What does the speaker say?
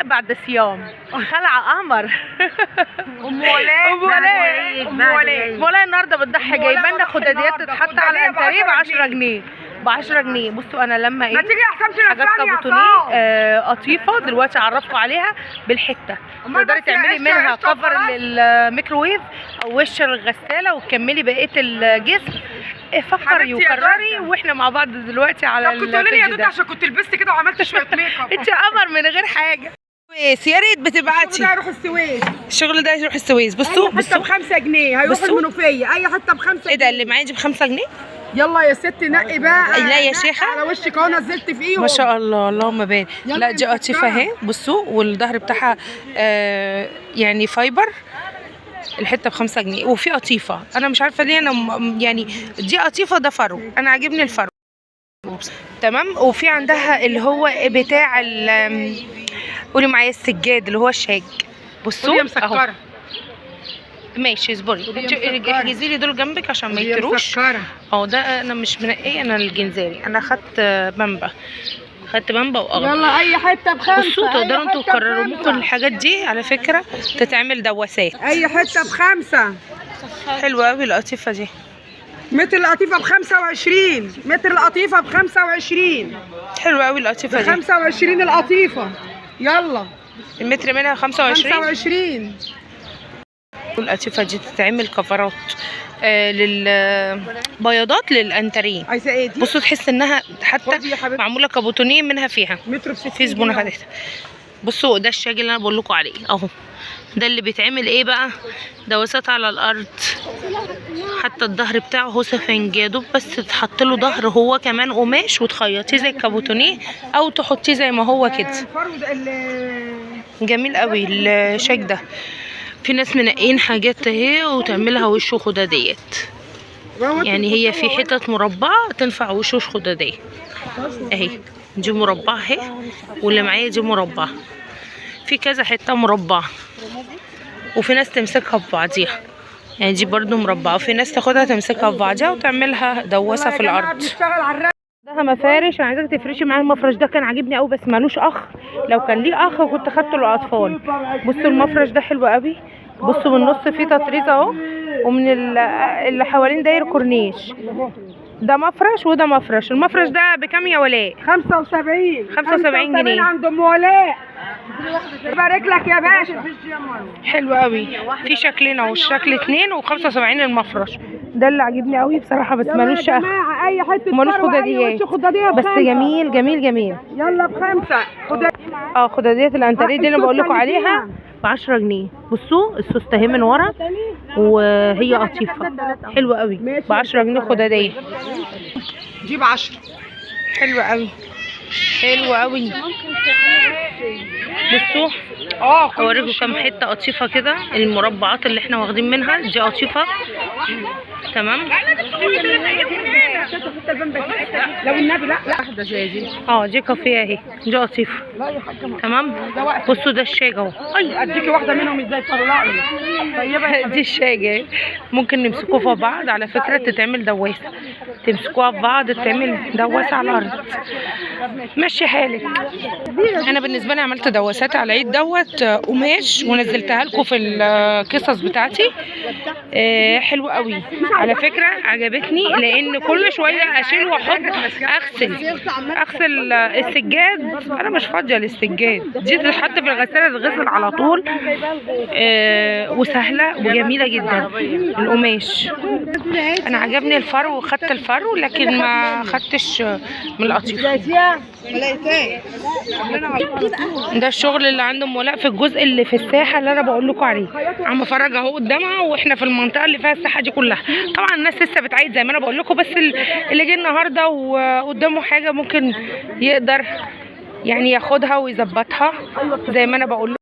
ولاء بعد صيام خلع قمر. ام ولاء ام ولاء النهارده بتضحي جايبه لنا خداديات تتحط على الانتريه ب 10 جنيه. ب 10 جنيه. بصوا انا لما ما تيجي يا حسام حاجات كابوتونيه قطيفه دلوقتي اعرفكم عليها بالحته. تقدري تعملي منها كفر للميكروويف او وش الغساله وتكملي بقيه الجسم. فكري وكرري واحنا مع بعض دلوقتي على الفيديو. طب كنت قولي لي يا دوت عشان كنت لبست كده وعملت شويه ميك اب. انت قمر من غير حاجه. يا ريت بتبعتي. الشغل ده يروح السويس. الشغل ده يروح السويس. بصوا اي حته ب 5 جنيه هيروح المنوفيه. اي حته ب 5 جنيه. ايه ده اللي معايا دي ب 5 جنيه؟ يلا يا ست نقي بقى. لا يا شيخه على وشك اهو نزلت فيهم ما شاء الله اللهم بارك. لا دي قطيفه اهي بصوا والظهر بتاعها يعني فايبر. الحته ب 5 جنيه وفي قطيفه انا مش عارفه ليه انا يعني دي قطيفه ده فرو انا عاجبني الفرو تمام. وفي عندها اللي هو بتاع قولي معايا السجاد اللي هو الشاج. بصوا اهو ماشي اصبري احجزي لي دول جنبك عشان ما يتروش. اهو ده انا مش منقيه انا الجنزاري انا خدت بامبا. خدت بامبا واغلى. يلا اي حته ب5. بصوا تقدروا انتوا تكرروا. ممكن الحاجات دي على فكره تتعمل دواسات. اي حته ب5. حلوه قوي القطيفه دي. متر القطيفه ب25. متر القطيفه ب25. حلوه قوي القطيفه دي. 25 القطيفه. يلا المتر منها 25. 25. القطيفه دي تتعمل كفرات للبياضات للانتريه. عايزه ايه دي؟ بصوا تحس انها حتى معموله كابوتونيه منها فيها. متر في زبونه خدتها. بصوا ده الشاج اللي انا بقول لكم عليه اهو. ده اللي بيتعمل ايه بقى؟ دواسات على الارض. حتى الظهر بتاعه هو سفنج يا دوب بس تحط له ظهر هو كمان قماش وتخيطيه زي الكابوتونيه او تحطيه زي ما هو كده. جميل قوي الشاج ده. في ناس منقين حاجات اهي وتعملها وش خداديات. يعني هي في حتت مربعه تنفع وش خداديه اهي. دي مربعه اهي واللي معايا دي مربعه. في كذا حته مربعه وفي ناس تمسكها ببعضيها. يعني دي برضو مربعه وفي ناس تاخدها تمسكها ببعضيها وتعملها دواسه في الارض. ده مفارش. انا عايزاك تفرشي معايا المفرش ده كان عاجبني قوي بس مالوش اخ. لو كان ليه اخ كنت خدته للاطفال. بصوا المفرش ده حلو قوي. بصوا من النص فيه تطريز اهو ومن اللي حوالين داير كورنيش. ده مفرش وده مفرش. المفرش ده بكام يا ولاء؟ 75. 75 جنيه عند ام ولاء. يبارك لك يا باشا. حلو قوي. في شكلين اهو الشكل 2 و75 المفرش. ده اللي عاجبني قوي بصراحه بس مالوش اخ. اي حته مالوش خداديات بس جميل جميل جميل. يلا ب5 خداديات الانتريه دي انا بقول لكم عليها ب 10 جنيه. بصوا السوسته اهي من ورا وهي قطيفه حلوه قوي ب 10 جنيه خداديه. دي ب 10. حلوه قوي حلوه قوي. بصوا اوريكم كام حته قطيفه كده. المربعات اللي احنا واخدين منها دي قطيفه تمام. لو النبي لا واحده زي دي. دي كافيه اهي. دي قطيفه تمام. بصوا ده الشاج اهو. اديكي واحده منهم ازاي تطلعي. طيبه دي الشاج اهي. ممكن نمسكوها في بعض على فكره تتعمل دواسه. تمسكوها في بعض تتعمل دواسه على الارض. مشي حالك. انا بالنسبه لي عملت دواسات على العيد دوت قماش ونزلتها لكم في القصص بتاعتي. حلوه قوي على فكره عجبتني لان كل شويه اشيل واحط اغسل السجاد. انا مش فاضيه للسجاد. دي تتحط في الغساله تتغسل على طول. وسهله وجميله جدا القماش. انا عجبني الفرو وخدت الفرو لكن ما خدتش من القطيفه. ده الشغل اللي عند ام ولاء في الجزء اللي في الساحه اللي انا بقول لكم عليه. عم فرج اهو قدامها واحنا في المنطقه اللي فيها الساحه دي كلها. طبعا الناس لسه بتعيد زي ما انا بقول لكم بس اللي جه النهارده وقدامه حاجه ممكن يقدر يعني ياخدها ويظبطها زي ما انا بقول.